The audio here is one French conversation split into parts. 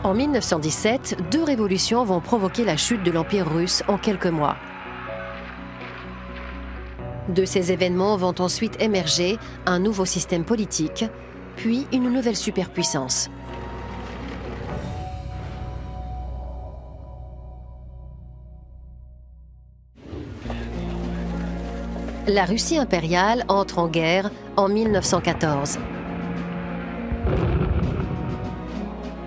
En 1917, deux révolutions vont provoquer la chute de l'Empire russe en quelques mois. De ces événements vont ensuite émerger un nouveau système politique, puis une nouvelle superpuissance. La Russie impériale entre en guerre en 1914.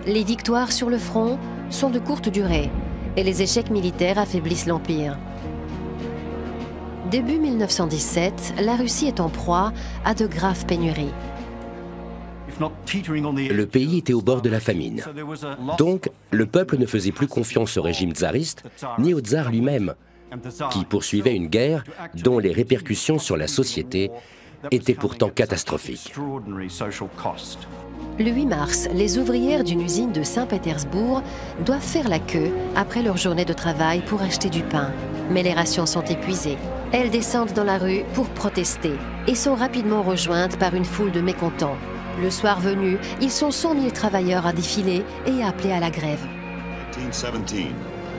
Les victoires sur le front sont de courte durée et les échecs militaires affaiblissent l'Empire. Début 1917, la Russie est en proie à de graves pénuries. Le pays était au bord de la famine. Donc, le peuple ne faisait plus confiance au régime tsariste, ni au tsar lui-même, qui poursuivait une guerre dont les répercussions sur la société étaient pourtant catastrophiques. Le 8 mars, les ouvrières d'une usine de Saint-Pétersbourg doivent faire la queue après leur journée de travail pour acheter du pain. Mais les rations sont épuisées. Elles descendent dans la rue pour protester et sont rapidement rejointes par une foule de mécontents. Le soir venu, ils sont 100 000 travailleurs à défiler et à appeler à la grève. 1917,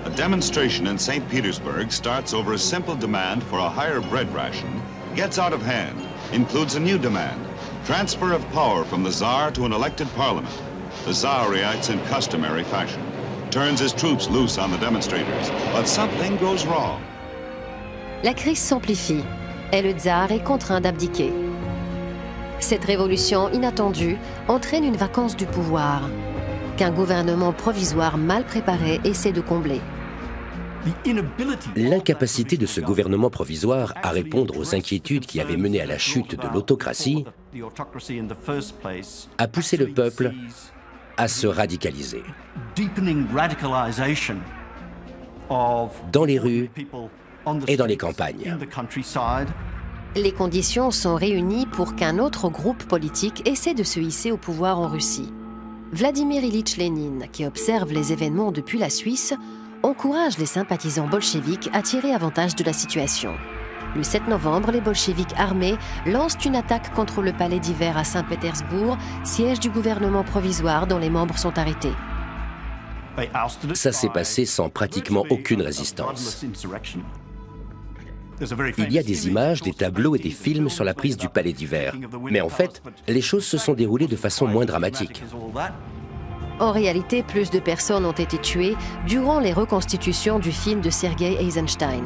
a demonstration in St. Petersburg starts over a simple demand for a higher bread ration, gets out of hand, includes a new demand, transfer of power from the Tsar to an elected parliament. The Tsar reacts in customary fashion, turns his troops loose on the demonstrators, but something goes wrong. La crise s'amplifie et le tsar est contraint d'abdiquer. Cette révolution inattendue entraîne une vacance du pouvoir qu'un gouvernement provisoire mal préparé essaie de combler. L'incapacité de ce gouvernement provisoire à répondre aux inquiétudes qui avaient mené à la chute de l'autocratie a poussé le peuple à se radicaliser. Dans les rues et dans les campagnes. Les conditions sont réunies pour qu'un autre groupe politique essaie de se hisser au pouvoir en Russie. Vladimir Ilitch Lénine, qui observe les événements depuis la Suisse, encourage les sympathisants bolcheviques à tirer avantage de la situation. Le 7 novembre, les bolcheviques armés lancent une attaque contre le palais d'hiver à Saint-Pétersbourg, siège du gouvernement provisoire dont les membres sont arrêtés. Ça s'est passé sans pratiquement aucune résistance. Il y a des images, des tableaux et des films sur la prise du palais d'hiver. Mais en fait, les choses se sont déroulées de façon moins dramatique. En réalité, plus de personnes ont été tuées durant les reconstitutions du film de Sergei Eisenstein.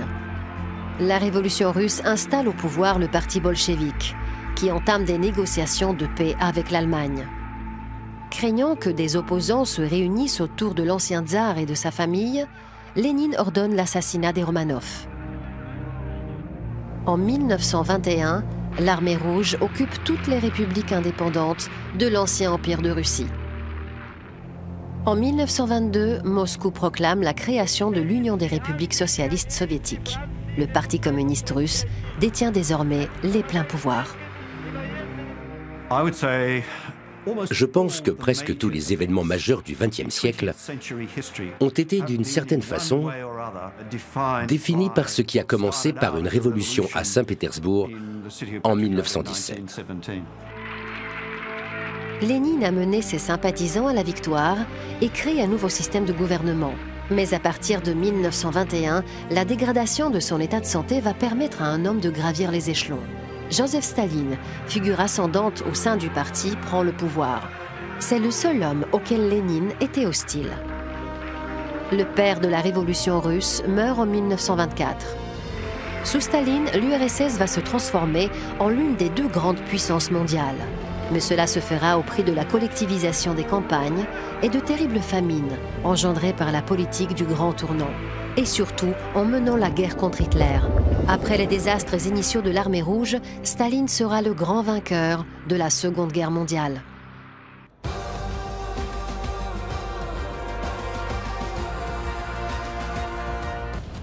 La révolution russe installe au pouvoir le parti bolchevique, qui entame des négociations de paix avec l'Allemagne. Craignant que des opposants se réunissent autour de l'ancien tsar et de sa famille, Lénine ordonne l'assassinat des Romanov. En 1921, l'armée rouge occupe toutes les républiques indépendantes de l'ancien empire de Russie. En 1922, Moscou proclame la création de l'Union des républiques socialistes soviétiques. Le Parti communiste russe détient désormais les pleins pouvoirs. Je pense que presque tous les événements majeurs du XXe siècle ont été d'une certaine façon définis par ce qui a commencé par une révolution à Saint-Pétersbourg en 1917. Lénine a mené ses sympathisants à la victoire et crée un nouveau système de gouvernement. Mais à partir de 1921, la dégradation de son état de santé va permettre à un homme de gravir les échelons. Joseph Staline, figure ascendante au sein du parti, prend le pouvoir. C'est le seul homme auquel Lénine était hostile. Le père de la révolution russe meurt en 1924. Sous Staline, l'URSS va se transformer en l'une des deux grandes puissances mondiales. Mais cela se fera au prix de la collectivisation des campagnes et de terribles famines engendrées par la politique du grand tournant. Et surtout en menant la guerre contre Hitler. Après les désastres initiaux de l'armée rouge, Staline sera le grand vainqueur de la Seconde Guerre mondiale.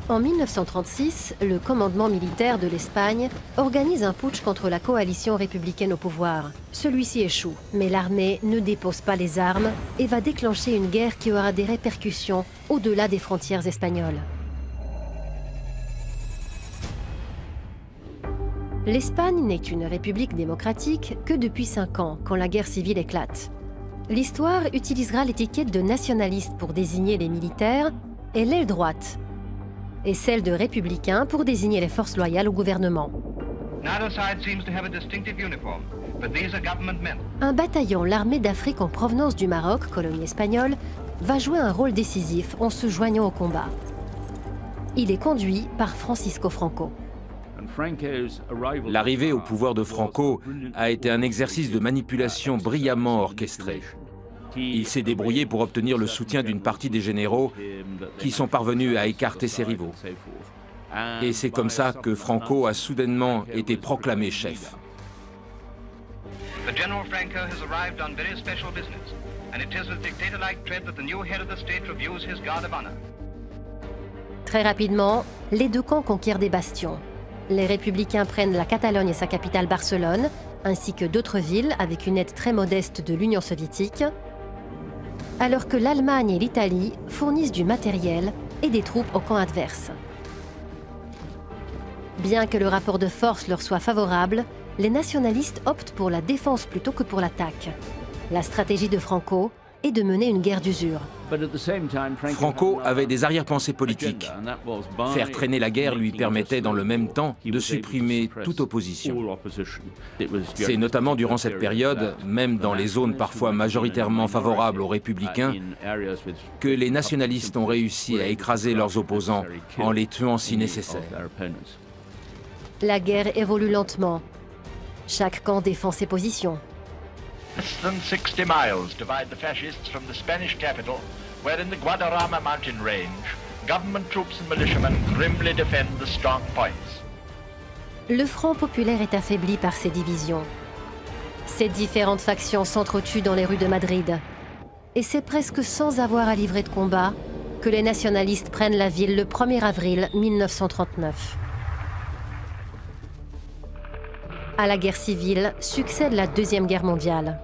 En 1936, le commandement militaire de l'Espagne organise un putsch contre la coalition républicaine au pouvoir. Celui-ci échoue, mais l'armée ne dépose pas les armes et va déclencher une guerre qui aura des répercussions au-delà des frontières espagnoles. L'Espagne n'est une république démocratique que depuis 5 ans, quand la guerre civile éclate. L'histoire utilisera l'étiquette de nationaliste pour désigner les militaires et l'aile droite, et celle de républicain pour désigner les forces loyales au gouvernement. Un bataillon, l'armée d'Afrique en provenance du Maroc, colonie espagnole, va jouer un rôle décisif en se joignant au combat. Il est conduit par Francisco Franco. L'arrivée au pouvoir de Franco a été un exercice de manipulation brillamment orchestré. Il s'est débrouillé pour obtenir le soutien d'une partie des généraux qui sont parvenus à écarter ses rivaux. Et c'est comme ça que Franco a soudainement été proclamé chef. Très rapidement, les deux camps conquièrent des bastions. Les républicains prennent la Catalogne et sa capitale Barcelone, ainsi que d'autres villes avec une aide très modeste de l'Union soviétique, alors que l'Allemagne et l'Italie fournissent du matériel et des troupes au camp adverse. Bien que le rapport de force leur soit favorable, les nationalistes optent pour la défense plutôt que pour l'attaque. La stratégie de Franco est de mener une guerre d'usure. Franco avait des arrière-pensées politiques. Faire traîner la guerre lui permettait dans le même temps de supprimer toute opposition. C'est notamment durant cette période, même dans les zones parfois majoritairement favorables aux républicains, que les nationalistes ont réussi à écraser leurs opposants en les tuant si nécessaire. La guerre évolue lentement. Chaque camp défend ses positions. Less than 60 miles divide the fascists from the Spanish capital, where in the Guadarrama mountain range, government troops and militiamen grimly defend the strong points. Le Front populaire est affaibli par ces divisions. Ces différentes factions s'entretuent dans les rues de Madrid. Et c'est presque sans avoir à livrer de combat que les nationalistes prennent la ville le 1er avril 1939. À la guerre civile succède la Deuxième Guerre mondiale.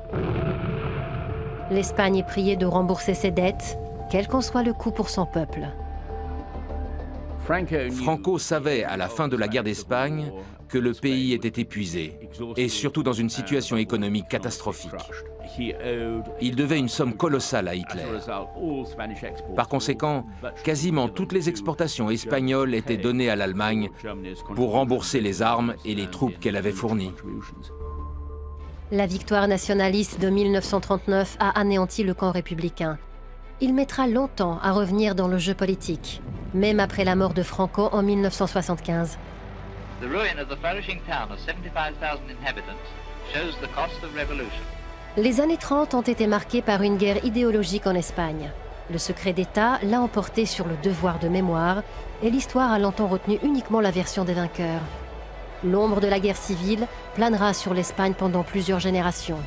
L'Espagne est priée de rembourser ses dettes, quel qu'en soit le coût pour son peuple. Franco savait à la fin de la guerre d'Espagne que le pays était épuisé, et surtout dans une situation économique catastrophique. Il devait une somme colossale à Hitler. Par conséquent, quasiment toutes les exportations espagnoles étaient données à l'Allemagne pour rembourser les armes et les troupes qu'elle avait fournies. La victoire nationaliste de 1939 a anéanti le camp républicain. Il mettra longtemps à revenir dans le jeu politique, même après la mort de Franco en 1975. The ruin of the flourishing town of 75,000 inhabitants shows the cost of revolution. Les années 30 ont été marquées par une guerre idéologique en Espagne. Le secret d'État l'a emporté sur le devoir de mémoire et l'histoire a longtemps retenu uniquement la version des vainqueurs. L'ombre de la guerre civile planera sur l'Espagne pendant plusieurs générations.